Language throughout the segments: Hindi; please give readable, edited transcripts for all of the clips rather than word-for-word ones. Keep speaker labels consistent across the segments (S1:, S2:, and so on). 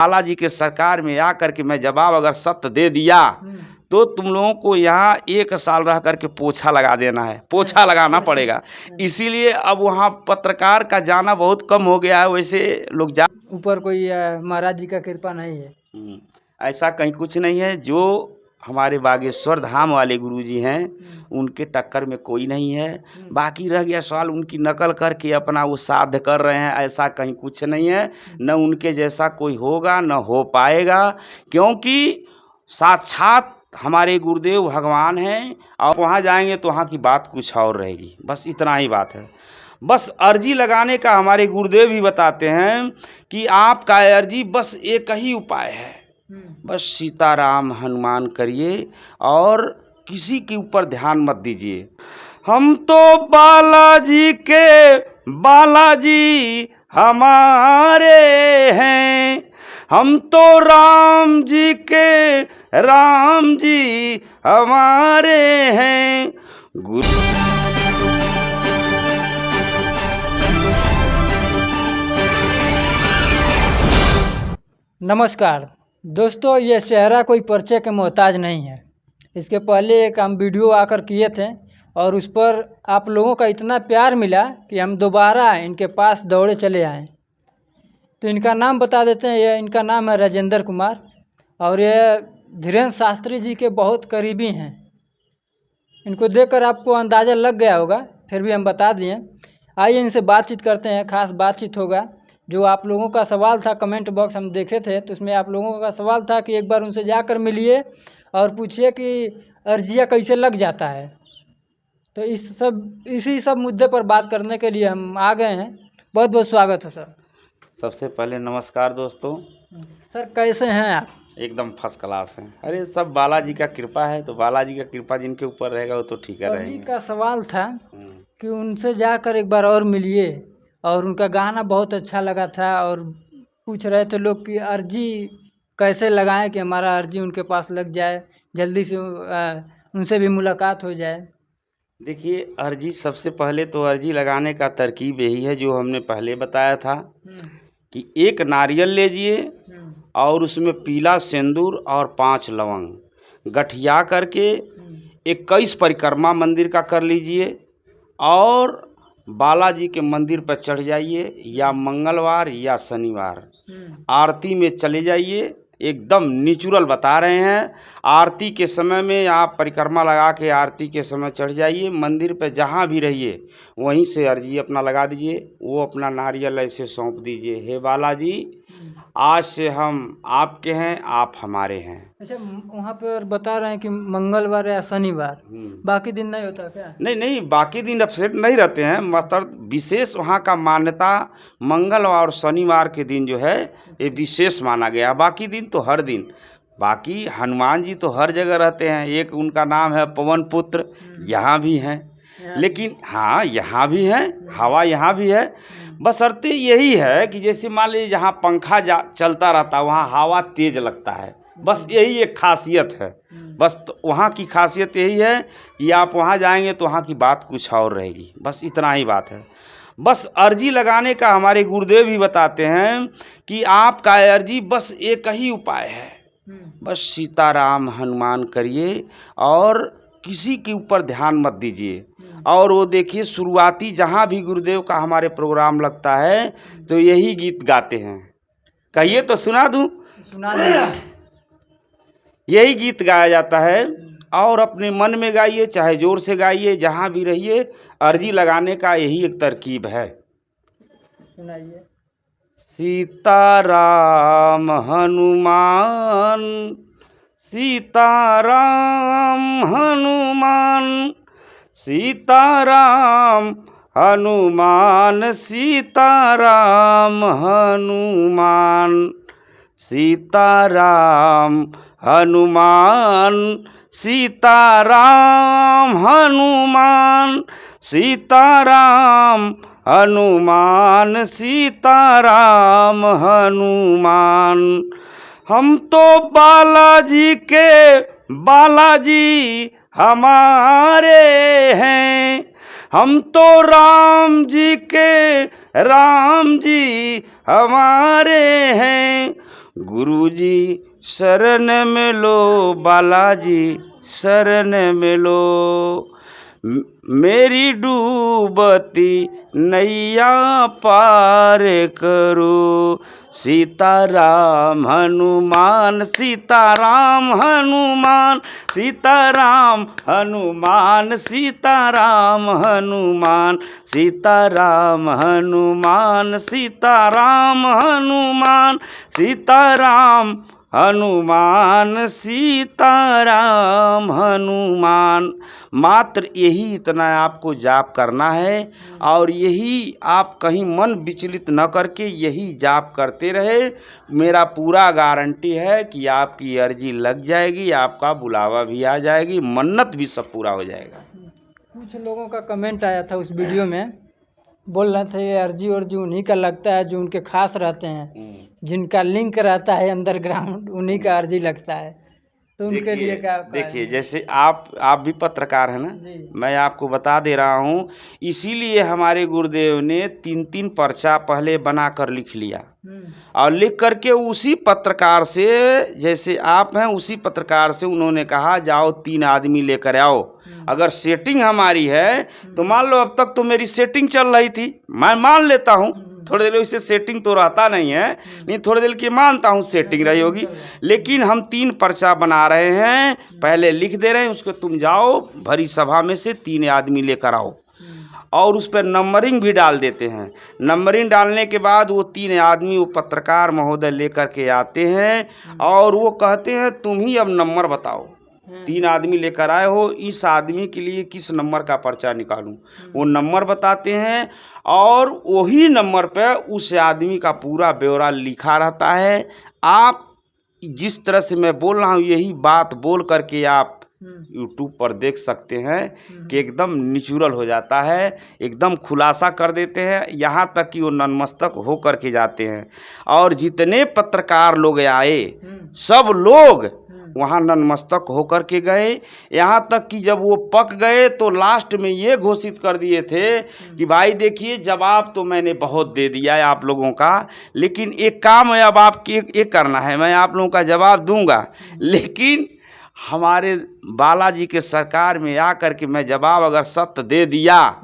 S1: बालाजी के सरकार में आकर के मैं जवाब अगर सत्य दे दिया तो तुम लोगों को यहाँ 1 साल रह करके पोछा लगा देना है, पोछा लगाना पड़ेगा। इसीलिए अब वहाँ पत्रकार का जाना बहुत कम हो गया है। वैसे लोग जा
S2: ऊपर कोई महाराज जी का कृपा नहीं है,
S1: ऐसा कहीं कुछ नहीं है। जो हमारे बागेश्वर धाम वाले गुरुजी हैं उनके टक्कर में कोई नहीं है। बाकी रह गया सवाल उनकी नकल करके अपना वो साध्य कर रहे हैं, ऐसा कहीं कुछ नहीं है। न उनके जैसा कोई होगा न हो पाएगा, क्योंकि साक्षात हमारे गुरुदेव भगवान हैं। और वहाँ जाएंगे तो वहाँ की बात कुछ और रहेगी। बस इतना ही बात है। बस अर्जी लगाने का हमारे गुरुदेव भी बताते हैं कि आपका अर्जी बस एक ही उपाय है, बस सीताराम हनुमान करिए और किसी के ऊपर ध्यान मत दीजिए। हम तो बालाजी के बालाजी हमारे हैं, हम तो राम जी के राम जी हमारे हैं।
S2: नमस्कार दोस्तों, ये चेहरा कोई परिचय के मोहताज नहीं है। इसके पहले एक हम वीडियो आकर किए थे और उस पर आप लोगों का इतना प्यार मिला कि हम दोबारा इनके पास दौड़े चले आए। तो इनका नाम बता देते हैं। ये इनका नाम है राजेंद्र कुमार और ये धीरेन्द्र शास्त्री जी के बहुत करीबी हैं। इनको देखकर आपको अंदाज़ा लग गया होगा, फिर भी हम बता दिए। आइए इनसे बातचीत करते हैं, खास बातचीत होगा। जो आप लोगों का सवाल था कमेंट बॉक्स हम देखे थे, तो उसमें आप लोगों का सवाल था कि एक बार उनसे जाकर मिलिए और पूछिए कि अर्जिया कैसे लग जाता है। तो इसी सब मुद्दे पर बात करने के लिए हम आ गए हैं। बहुत बहुत स्वागत हो सर।
S1: सबसे पहले नमस्कार दोस्तों।
S2: सर कैसे हैं आप?
S1: एकदम फर्स्ट क्लास हैं। अरे सब बालाजी का कृपा है, तो बालाजी का कृपा जिनके ऊपर रहेगा वो तो ठीक है रहेंगे।
S2: का सवाल था कि उनसे जाकर एक बार और मिलिए और उनका गाना बहुत अच्छा लगा था और पूछ रहे थे लोग कि अर्जी कैसे लगाएं कि हमारा अर्जी उनके पास लग जाए, जल्दी से उनसे भी मुलाकात हो जाए।
S1: देखिए, अर्जी सबसे पहले तो अर्जी लगाने का तरकीब यही है जो हमने पहले बताया था कि 1 नारियल लीजिए और उसमें पीला सिंदूर और 5 लवंग गठिया करके 21 परिक्रमा मंदिर का कर लीजिए और बालाजी के मंदिर पर चढ़ जाइए, या मंगलवार या शनिवार आरती में चले जाइए। एकदम नेचुरल बता रहे हैं। आरती के समय में आप परिक्रमा लगा के आरती के समय चढ़ जाइए, मंदिर पे जहाँ भी रहिए वहीं से अर्जी अपना लगा दीजिए। वो अपना नारियल ऐसे सौंप दीजिए, हे बालाजी आज से हम आपके हैं, आप हमारे हैं।
S2: अच्छा, वहाँ पर बता रहे हैं कि मंगलवार या शनिवार, बाकी दिन नहीं होता क्या?
S1: नहीं, बाकी दिन अपसेट नहीं रहते हैं। मतलब विशेष वहाँ का मान्यता मंगलवार और शनिवार के दिन जो है ये विशेष माना गया। बाकी दिन तो हर दिन, बाकी हनुमान जी तो हर जगह रहते हैं। एक उनका नाम है पवन पुत्र, यहाँ भी हैं, लेकिन हाँ यहाँ भी है, हवा यहाँ भी है। बशर्ते यही है कि जैसे मान लीजिए जहाँ पंखा चलता रहता है वहाँ हवा तेज लगता है, बस यही एक खासियत है। बस तो वहाँ की खासियत यही है कि आप वहाँ जाएंगे तो वहाँ की बात कुछ और रहेगी। बस इतना ही बात है। बस अर्जी लगाने का हमारे गुरुदेव भी बताते हैं कि आपका अर्जी बस एक ही उपाय है, बस सीताराम हनुमान करिए और किसी के ऊपर ध्यान मत दीजिए। और वो देखिए, शुरुआती जहाँ भी गुरुदेव का हमारे प्रोग्राम लगता है तो यही गीत गाते हैं। कहिए तो सुना दूं?
S2: सुना दीजिए।
S1: यही गीत गाया जाता है और अपने मन में गाइए, चाहे जोर से गाइए, जहाँ भी रहिए। अर्जी लगाने का यही एक तरकीब है।
S2: सुनाइए।
S1: सीताराम हनुमान, सीताराम हनुमान, सीताराम हनुमान, सीताराम हनुमान, सीताराम हनुमान, सीताराम हनुमान, सीताराम हनुमान, सीताराम हनुमान। हम तो बालाजी के बालाजी हमारे हैं, हम तो राम जी के राम जी हमारे हैं। गुरुजी शरण में लो, बालाजी शरण में लो, मेरी डूबती नैया पार करो। सीताराम हनुमान, सीताराम हनुमान, सीताराम हनुमान, सीताराम हनुमान, सीताराम हनुमान, सीताराम हनुमान, सीताराम हनुमान, सीताराम हनुमान। मात्र यही इतना आपको जाप करना है और यही आप कहीं मन विचलित न करके यही जाप करते रहे। मेरा पूरा गारंटी है कि आपकी अर्जी लग जाएगी, आपका बुलावा भी आ जाएगी, मन्नत भी सब पूरा हो जाएगा।
S2: कुछ लोगों का कमेंट आया था उस वीडियो में, बोल रहे थे ये अर्जी वर्जी उन्हीं का लगता है जो उनके खास रहते हैं, जिनका लिंक रहता है अंडरग्राउंड, उन्हीं का अर्जी लगता है। तो उनके लिए क्या?
S1: देखिए जैसे आप भी पत्रकार हैं ना, मैं आपको बता दे रहा हूँ, इसीलिए हमारे गुरुदेव ने 3-3 पर्चा पहले बनाकर लिख लिया और लिख करके उसी पत्रकार से, जैसे आप हैं उसी पत्रकार से उन्होंने कहा जाओ 3 आदमी लेकर आओ। अगर सेटिंग हमारी है तो मान लो अब तक तो मेरी सेटिंग चल रही थी, मैं मान लेता हूँ, थोड़ी देर वैसे सेटिंग तो रहता नहीं है, नहीं थोड़ी देर की मानता हूँ सेटिंग रही होगी, लेकिन हम 3 पर्चा बना रहे हैं, पहले लिख दे रहे हैं उसको, तुम जाओ भरी सभा में से 3 आदमी लेकर आओ और उस पर नंबरिंग भी डाल देते हैं। नंबरिंग डालने के बाद वो 3 आदमी वो पत्रकार महोदय लेकर के आते हैं और वो कहते हैं तुम ही अब नंबर बताओ। 3 आदमी लेकर आए हो, इस आदमी के लिए किस नंबर का पर्चा निकालूं, वो नंबर बताते हैं और वही नंबर पे उस आदमी का पूरा ब्यौरा लिखा रहता है। आप जिस तरह से मैं बोल रहा हूँ यही बात बोल करके आप YouTube पर देख सकते हैं कि एकदम नेचुरल हो जाता है, एकदम खुलासा कर देते हैं, यहाँ तक कि वो नतमस्तक हो करके जाते हैं। और जितने पत्रकार लोग आए सब लोग वहाँ नतमस्तक होकर के गए, यहाँ तक कि जब वो पक गए तो लास्ट में ये घोषित कर दिए थे कि भाई देखिए जवाब तो मैंने बहुत दे दिया है आप लोगों का, लेकिन एक काम है अब आपकी एक करना है, मैं आप लोगों का जवाब दूंगा, लेकिन हमारे बालाजी के सरकार में आकर के मैं जवाब अगर सत्य दे दिया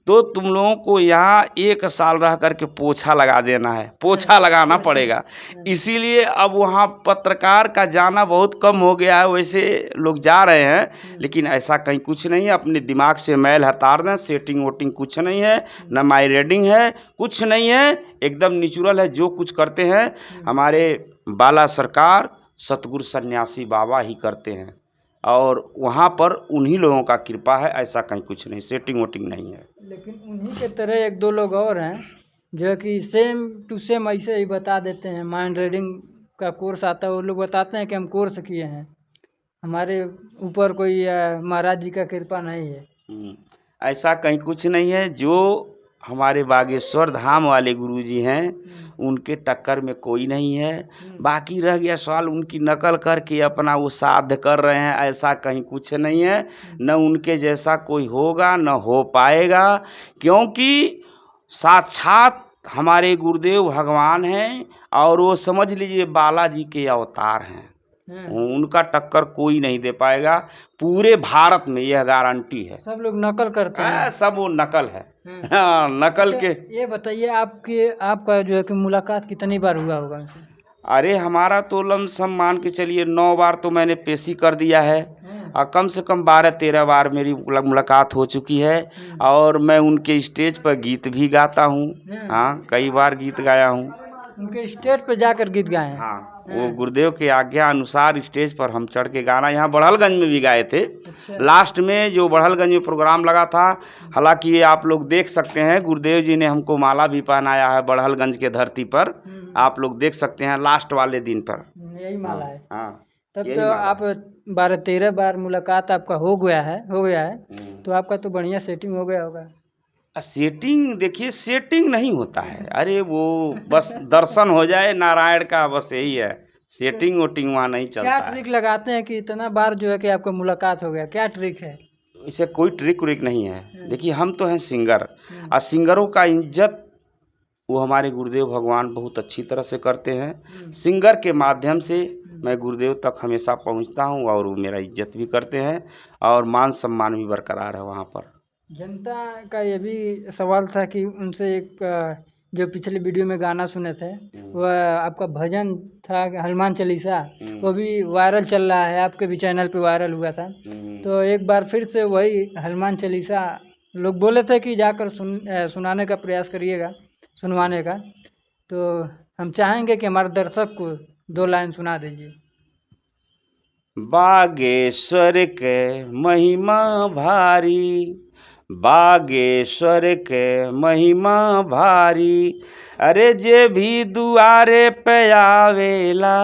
S1: तो तुम लोगों को यहाँ 1 साल रह करके पोछा लगा देना है, पोछा लगाना पड़ेगा। इसीलिए अब वहाँ पत्रकार का जाना बहुत कम हो गया है, वैसे लोग जा रहे हैं, लेकिन ऐसा कहीं कुछ नहीं है। अपने दिमाग से मैल हटा दें, सेटिंग वोटिंग कुछ नहीं है, न माई रीडिंग है, कुछ नहीं है, एकदम नेचुरल है। जो कुछ करते हैं हमारे बाला सरकार सतगुरु सन्यासी बाबा ही करते हैं और वहाँ पर उन्हीं लोगों का कृपा है, ऐसा कहीं कुछ नहीं, सेटिंग वोटिंग नहीं है।
S2: लेकिन उन्हीं के तरह 1-2 लोग और हैं जो कि सेम टू सेम ऐसे ही बता देते हैं। माइंड रीडिंग का कोर्स आता है, वो लोग बताते हैं कि हम कोर्स किए हैं, हमारे ऊपर कोई महाराज जी का कृपा नहीं है।
S1: ऐसा कहीं कुछ नहीं है। जो हमारे बागेश्वर धाम वाले गुरुजी हैं उनके टक्कर में कोई नहीं है। बाकी रह गया सवाल उनकी नकल करके अपना वो साध्य कर रहे हैं, ऐसा कहीं कुछ नहीं है। न उनके जैसा कोई होगा न हो पाएगा, क्योंकि साक्षात हमारे गुरुदेव भगवान हैं और वो समझ लीजिए बालाजी के अवतार हैं। उनका टक्कर कोई नहीं दे पाएगा, पूरे भारत में यह गारंटी है।
S2: सब लोग नकल करते हैं,
S1: सब वो नकल है। हाँ, नकल के।
S2: ये बताइए आपका जो है कि मुलाकात कितनी बार हुआ होगा?
S1: अरे हमारा तो लमसम मान के चलिए 9 बार तो मैंने पेशी कर दिया है और कम से कम 12-13 बार मेरी मुलाकात हो चुकी है और मैं उनके स्टेज पर गीत भी गाता हूँ। हाँ, कई बार गीत गाया हूँ।
S2: उनके स्टेज पर जाकर गीत गाए हैं?
S1: हाँ, वो गुरुदेव के आज्ञा अनुसार स्टेज पर हम चढ़ के गाना, यहाँ बड़हलगंज में भी गाए थे। लास्ट में जो बड़हलगंज में प्रोग्राम लगा था, हालांकि ये आप लोग देख सकते हैं, गुरुदेव जी ने हमको माला भी पहनाया है बड़हलगंज के धरती पर, आप लोग देख सकते हैं लास्ट वाले दिन पर
S2: यही माला है।
S1: हाँ,
S2: तब तो आप 12-13 बार मुलाकात आपका हो गया है तो आपका तो बढ़िया सेटिंग हो गया होगा।
S1: सेटिंग देखिए, सेटिंग नहीं होता है, अरे वो बस दर्शन हो जाए नारायण का, बस यही है। सेटिंग वोटिंग वहाँ नहीं चलता है।
S2: क्या ट्रिक लगाते हैं कि इतना बार जो है कि आपको मुलाकात हो गया, क्या ट्रिक है?
S1: इसे कोई ट्रिक व्रिक नहीं है। देखिए हम तो हैं सिंगर और सिंगरों का इज्जत वो हमारे गुरुदेव भगवान बहुत अच्छी तरह से करते हैं। सिंगर के माध्यम से मैं गुरुदेव तक हमेशा पहुंचता हूं और वो मेरा इज्जत भी करते हैं और मान सम्मान भी बरकरार है वहाँ पर।
S2: जनता का ये भी सवाल था कि उनसे एक जो पिछले वीडियो में गाना सुने थे वह आपका भजन था हनुमान चालीसा, वो भी वायरल चल रहा है, आपके भी चैनल पे वायरल हुआ था। तो एक बार फिर से वही हनुमान चालीसा लोग बोले थे कि जाकर सुनाने का प्रयास करिएगा, सुनवाने का। तो हम चाहेंगे कि हमारे दर्शक को 2 लाइन सुना दीजिए।
S1: बागेश्वर के महिमा भारी, बागेश्वर के महिमा भारी, अरे जे भी दुआरे पे आवेला,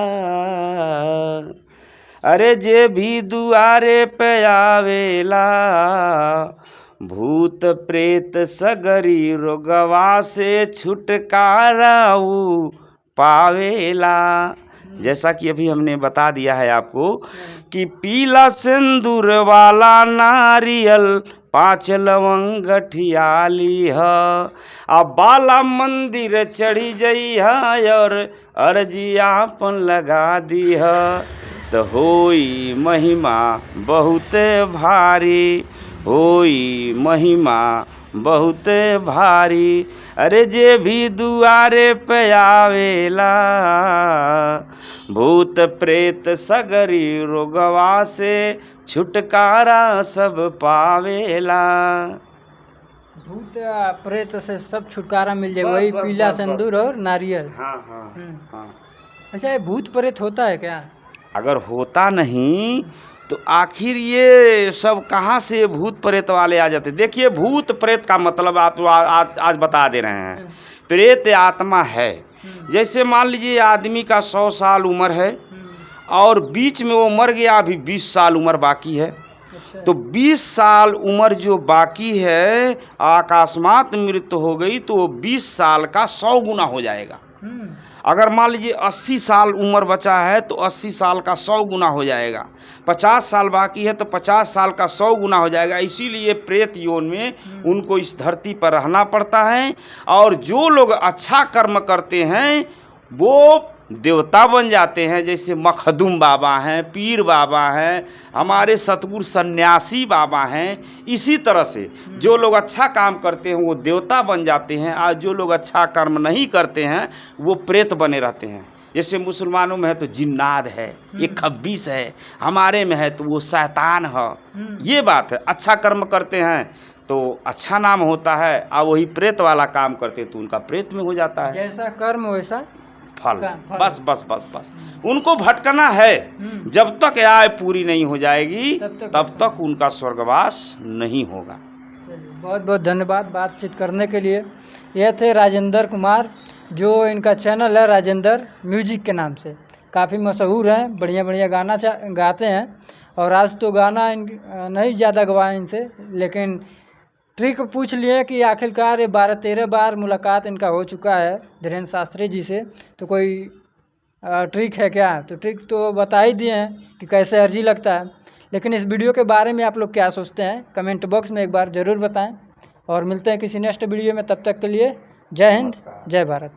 S1: अरे जे भी दुआरे पे आवेला, भूत प्रेत सगरी रोगवा से छुटकारा ऊ पावेला। जैसा कि अभी हमने बता दिया है आपको कि पीला सिंदूर वाला नारियल 5 लवंग गठियाली है, अब बाला मंदिर चढ़ी जई है और अर्जियापन लगा दी है, तो होई महिमा बहुत भारी, होई महिमा बहुत भारी, अरे जे भी दुआरे पे आवेला, भूत प्रेत सगरी रोगवा से छुटकारा सब पावेला।
S2: भूत प्रेत से सब छुटकारा मिल जाए, वही पीला सिंदूर और नारियल।
S1: हाँ हाँ हाँ।
S2: अच्छा, ये भूत प्रेत होता है क्या?
S1: अगर होता नहीं तो आखिर ये सब कहाँ से भूत प्रेत वाले आ जाते। देखिए, भूत प्रेत का मतलब आप आज बता दे रहे हैं। प्रेत आत्मा है। जैसे मान लीजिए आदमी का 100 साल उम्र है और बीच में वो मर गया, अभी 20 साल उम्र बाकी है। तो 20 साल उम्र जो बाकी है, अकस्मात मृत्यु हो गई तो वो 20 साल का 100 गुना हो जाएगा। अगर मान लीजिए 80 साल उम्र बचा है तो 80 साल का 100 गुना हो जाएगा। 50 साल बाकी है तो 50 साल का 100 गुना हो जाएगा। इसीलिए प्रेत योन में उनको इस धरती पर रहना पड़ता है। और जो लोग अच्छा कर्म करते हैं वो देवता बन जाते हैं। जैसे मखदूम बाबा हैं, पीर बाबा हैं, हमारे सतगुरु सन्यासी बाबा हैं। इसी तरह से जो लोग अच्छा काम करते हैं वो देवता बन जाते हैं, और जो लोग अच्छा कर्म नहीं करते हैं वो प्रेत बने रहते हैं। जैसे मुसलमानों में है तो जिन्नात है, ये खब्बीस है, हमारे में है तो वो शैतान है। ये बात है। अच्छा कर्म करते हैं तो अच्छा नाम होता है, और वही प्रेत वाला काम करते हैं तो उनका प्रेत में हो जाता है।
S2: जैसा कर्म वैसा
S1: फल। बस बस बस बस उनको भटकना है। जब तक आय पूरी नहीं हो जाएगी तब तक उनका स्वर्गवास नहीं होगा।
S2: बहुत बहुत धन्यवाद बातचीत करने के लिए। यह थे राजेंद्र कुमार, जो इनका चैनल है राजेंद्र म्यूजिक के नाम से। काफ़ी मशहूर हैं, बढ़िया बढ़िया गाना गाते हैं। और आज तो गाना नहीं ज़्यादा गवाए इनसे, लेकिन ट्रिक पूछ लिए कि आखिरकार 12-13 बार मुलाकात इनका हो चुका है धीरेन्द्र शास्त्री जी से, तो कोई ट्रिक है क्या? तो ट्रिक तो बता ही दिए हैं कि कैसे अर्जी लगता है। लेकिन इस वीडियो के बारे में आप लोग क्या सोचते हैं, कमेंट बॉक्स में एक बार ज़रूर बताएं। और मिलते हैं किसी नेक्स्ट वीडियो में, तब तक के लिए जय हिंद, जय भारत।